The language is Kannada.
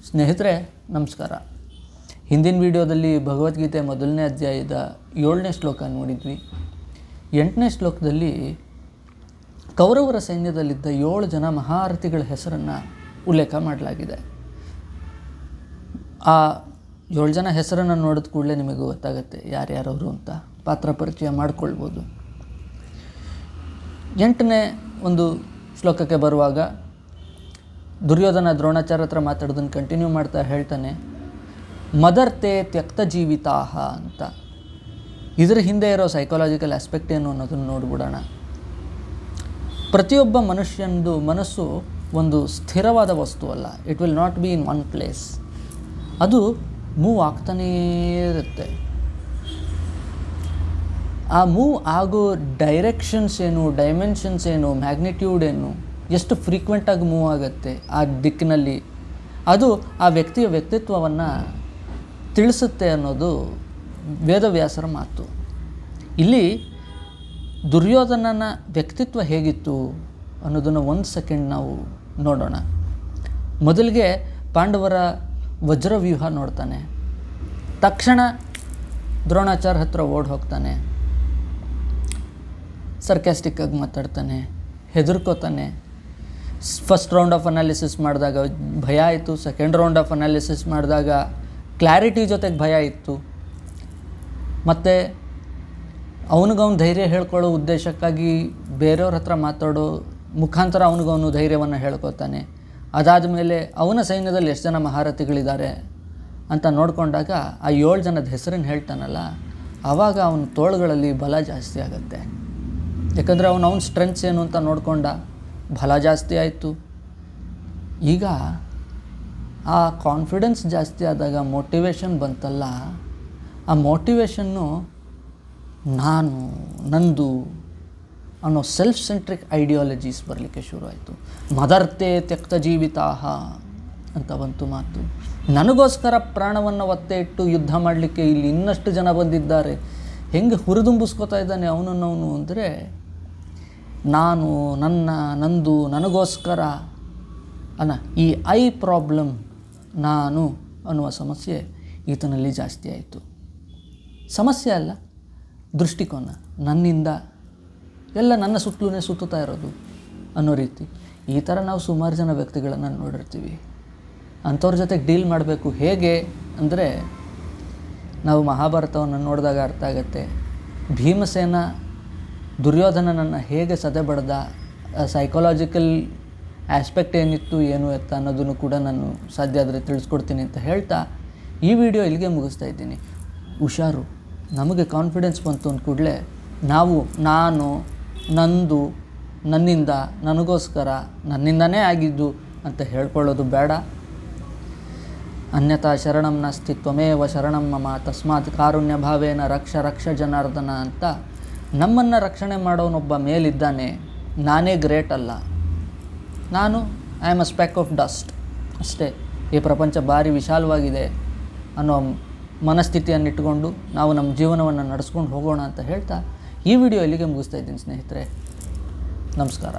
ಸ್ನೇಹಿತರೆ ನಮಸ್ಕಾರ. ಹಿಂದಿನ ವಿಡಿಯೋದಲ್ಲಿ ಭಗವದ್ಗೀತೆ ಮೊದಲನೇ ಅಧ್ಯಾಯದ 7ನೇ ಶ್ಲೋಕ ನೋಡಿದ್ವಿ. 8ನೇ ಶ್ಲೋಕದಲ್ಲಿ ಕೌರವರ ಸೈನ್ಯದಲ್ಲಿದ್ದ 7 ಜನ ಮಹಾರಥಿಗಳ ಹೆಸರನ್ನು ಉಲ್ಲೇಖ ಮಾಡಲಾಗಿದೆ. ಆ 7 ಜನ ಹೆಸರನ್ನು ನೋಡಿದ ಕೂಡಲೇ ನಿಮಗೆ ಗೊತ್ತಾಗುತ್ತೆ ಯಾರ್ಯಾರವರು ಅಂತ, ಪಾತ್ರ ಪರಿಚಯ ಮಾಡಿಕೊಳ್ಬೋದು. 8ನೇ ಒಂದು ಶ್ಲೋಕಕ್ಕೆ ಬರುವಾಗ ದುರ್ಯೋಧನ ದ್ರೋಣಾಚಾರ್ಯ ಹತ್ರ ಮಾತಾಡೋದನ್ನು ಕಂಟಿನ್ಯೂ ಮಾಡ್ತಾ ಹೇಳ್ತಾನೆ, ಮದರ್ತೆ ತ್ಯಕ್ತ ಜೀವಿತಾಹ ಅಂತ. ಇದರ ಹಿಂದೆ ಇರೋ ಸೈಕಾಲಜಿಕಲ್ ಆಸ್ಪೆಕ್ಟ್ ಏನು ಅನ್ನೋದನ್ನು ನೋಡ್ಬಿಡೋಣ. ಪ್ರತಿಯೊಬ್ಬ ಮನುಷ್ಯನದು ಮನಸ್ಸು ಒಂದು ಸ್ಥಿರವಾದ ವಸ್ತು ಅಲ್ಲ. It will not be in one place. ಅದು ಮೂವ್ ಆಗ್ತಾನೇ ಇರುತ್ತೆ. ಆ ಮೂವ್ ಆಗೋ ಡೈರೆಕ್ಷನ್ಸ್ ಏನು, ಡೈಮೆನ್ಷನ್ಸ್ ಏನು, ಮ್ಯಾಗ್ನಿಟ್ಯೂಡ್ ಏನು, ಎಷ್ಟು ಫ್ರೀಕ್ವೆಂಟಾಗಿ ಮೂವ್ ಆಗುತ್ತೆ ಆ ದಿಕ್ಕಿನಲ್ಲಿ, ಅದು ಆ ವ್ಯಕ್ತಿಯ ವ್ಯಕ್ತಿತ್ವವನ್ನು ತಿಳಿಸುತ್ತೆ ಅನ್ನೋದು ವೇದವ್ಯಾಸರ ಮಾತು. ಇಲ್ಲಿ ದುರ್ಯೋಧನನ ವ್ಯಕ್ತಿತ್ವ ಹೇಗಿತ್ತು ಅನ್ನೋದನ್ನು 1 ಸೆಕೆಂಡ್ ನಾವು ನೋಡೋಣ. ಮೊದಲಿಗೆ ಪಾಂಡವರ ವಜ್ರವ್ಯೂಹ ನೋಡ್ತಾನೆ. ತಕ್ಷಣ ದ್ರೋಣಾಚಾರ್ಯ ಹತ್ರ ಓಡಿ ಹೋಗ್ತಾನೆ. ಸರ್ಕ್ಯಾಸ್ಟಿಕ್ಕಾಗಿ ಮಾತಾಡ್ತಾನೆ, ಹೆದರ್ಕೋತಾನೆ. ಫಸ್ಟ್ ರೌಂಡ್ ಆಫ್ ಅನಾಲಿಸಿಸ್ ಮಾಡಿದಾಗ ಭಯ ಆಯಿತು, ಸೆಕೆಂಡ್ ರೌಂಡ್ ಆಫ್ ಅನಾಲಿಸಿಸ್ ಮಾಡಿದಾಗ ಕ್ಲಾರಿಟಿ ಜೊತೆಗೆ ಭಯ ಇತ್ತು. ಮತ್ತು ಅವನಿಗವನು ಧೈರ್ಯ ಹೇಳ್ಕೊಳ್ಳೋ ಉದ್ದೇಶಕ್ಕಾಗಿ ಬೇರೆಯವ್ರ ಹತ್ರ ಮಾತಾಡೋ ಮುಖಾಂತರ ಅವನಿಗವನು ಧೈರ್ಯವನ್ನು ಹೇಳ್ಕೊತಾನೆ. ಅದಾದ ಮೇಲೆ ಅವನ ಸೈನ್ಯದಲ್ಲಿ ಎಷ್ಟು ಜನ ಮಹಾರಥಿಗಳಿದ್ದಾರೆ ಅಂತ ನೋಡಿಕೊಂಡಾಗ ಆ 7 ಜನದ ಹೆಸರನ್ನು ಹೇಳ್ತಾನಲ್ಲ, ಆವಾಗ ಅವನ ತೋಳುಗಳಲ್ಲಿ ಬಲ ಜಾಸ್ತಿ ಆಗುತ್ತೆ. ಯಾಕಂದರೆ ಅವನ ಸ್ಟ್ರೆಂತ್ಸ್ ಏನು ಅಂತ ನೋಡಿಕೊಂಡ, ಬಲ ಜಾಸ್ತಿ ಆಯಿತು. ಈಗ ಆ ಕಾನ್ಫಿಡೆನ್ಸ್ ಜಾಸ್ತಿ ಆದಾಗ ಮೋಟಿವೇಶನ್ ಬಂತಲ್ಲ, ಆ ಮೋಟಿವೇಶನ್ನು ನಾನು, ನಂದು ಅನ್ನೋ ಸೆಲ್ಫ್ ಸೆಂಟ್ರಿಕ್ ಐಡಿಯಾಲಜೀಸ್ ಬರಲಿಕ್ಕೆ ಶುರು ಆಯಿತು. ಮದರ್ತೆ ತ್ಯಕ್ತ ಜೀವಿತಾಹ ಅಂತ ಬಂತು ಮಾತು. ನನಗೋಸ್ಕರ ಪ್ರಾಣವನ್ನು ಒತ್ತೆ ಇಟ್ಟು ಯುದ್ಧ ಮಾಡಲಿಕ್ಕೆ ಇಲ್ಲಿ ಇನ್ನಷ್ಟು ಜನ ಬಂದಿದ್ದಾರೆ. ಹೆಂಗೆ ಹುರಿದುಂಬಿಸ್ಕೋತಾ ಇದ್ದಾನೆ ಅವನನ್ನು ಅಂದರೆ, ನಾನು, ನನ್ನ, ನಂದು, ನನಗೋಸ್ಕರ ಅನ್ನೋ ಈ ಐ ಪ್ರಾಬ್ಲಮ್, ನಾನು ಅನ್ನುವ ಸಮಸ್ಯೆ ಈತನಲ್ಲಿ ಜಾಸ್ತಿ ಆಯಿತು. ಸಮಸ್ಯೆ ಅಲ್ಲ, ದೃಷ್ಟಿಕೋನ. ನನ್ನಿಂದ ಎಲ್ಲ ನನ್ನ ಸುತ್ತಲೂ ಸುತ್ತುತ್ತಾ ಇರೋದು ಅನ್ನೋ ರೀತಿ. ಈ ಥರ ನಾವು ಸುಮಾರು ಜನ ವ್ಯಕ್ತಿಗಳನ್ನು ನೋಡಿರ್ತೀವಿ. ಅಂಥವ್ರ ಜೊತೆಗೆ ಡೀಲ್ ಮಾಡಬೇಕು ಹೇಗೆ ಅಂದರೆ, ನಾವು ಮಹಾಭಾರತವನ್ನು ನೋಡಿದಾಗ ಅರ್ಥ ಆಗುತ್ತೆ. ಭೀಮಸೇನ ದುರ್ಯೋಧನನನ್ನು ಹೇಗೆ ಸದೆ ಬಡ್ದ, ಸೈಕಾಲಜಿಕಲ್ ಆಸ್ಪೆಕ್ಟ್ ಏನಿತ್ತು ಏನು ಎತ್ತ ಅನ್ನೋದನ್ನು ಕೂಡ ನಾನು ಸಾಧ್ಯ ಆದರೆ ತಿಳಿಸ್ಕೊಡ್ತೀನಿ ಅಂತ ಹೇಳ್ತಾ ಈ ವಿಡಿಯೋ ಇಲ್ಲಿಗೆ ಮುಗಿಸ್ತಾ ಇದ್ದೀನಿ. ಹುಷಾರು, ನಮಗೆ ಕಾನ್ಫಿಡೆನ್ಸ್ ಬಂತು ಅಂದ ಕೂಡಲೇ ನಾವು ನಾನು, ನಂದು, ನನ್ನಿಂದ, ನನಗೋಸ್ಕರ, ನನ್ನಿಂದನೇ ಆಗಿದ್ದು ಅಂತ ಹೇಳ್ಕೊಳ್ಳೋದು ಬೇಡ. ಅನ್ಯಥಾ ಶರಣಂ ನಾಸ್ತಿ ತ್ವಮೇವ ಶರಣಂ ಮಮ ತಸ್ಮಾತ್ ಕಾರುಣ್ಯ ಭಾವೇನ ರಕ್ಷ ರಕ್ಷ ಜನಾರ್ದನ ಅಂತ ನಮ್ಮನ್ನು ರಕ್ಷಣೆ ಮಾಡೋನೊಬ್ಬ ಮೇಲಿದ್ದಾನೆ. ನಾನೇ ಗ್ರೇಟ್ ಅಲ್ಲ, ನಾನು I am a speck of dust ಅಷ್ಟೇ. ಈ ಪ್ರಪಂಚ ಭಾರಿ ವಿಶಾಲವಾಗಿದೆ ಅನ್ನೋ ಮನಸ್ಥಿತಿಯನ್ನಿಟ್ಟುಕೊಂಡು ನಾವು ನಮ್ಮ ಜೀವನವನ್ನು ನಡೆಸ್ಕೊಂಡು ಹೋಗೋಣ ಅಂತ ಹೇಳ್ತಾ ಈ ವಿಡಿಯೋ ಇಲ್ಲಿಗೆ ಮುಗಿಸ್ತಾ ಇದ್ದೀನಿ ಸ್ನೇಹಿತರೆ. ನಮಸ್ಕಾರ.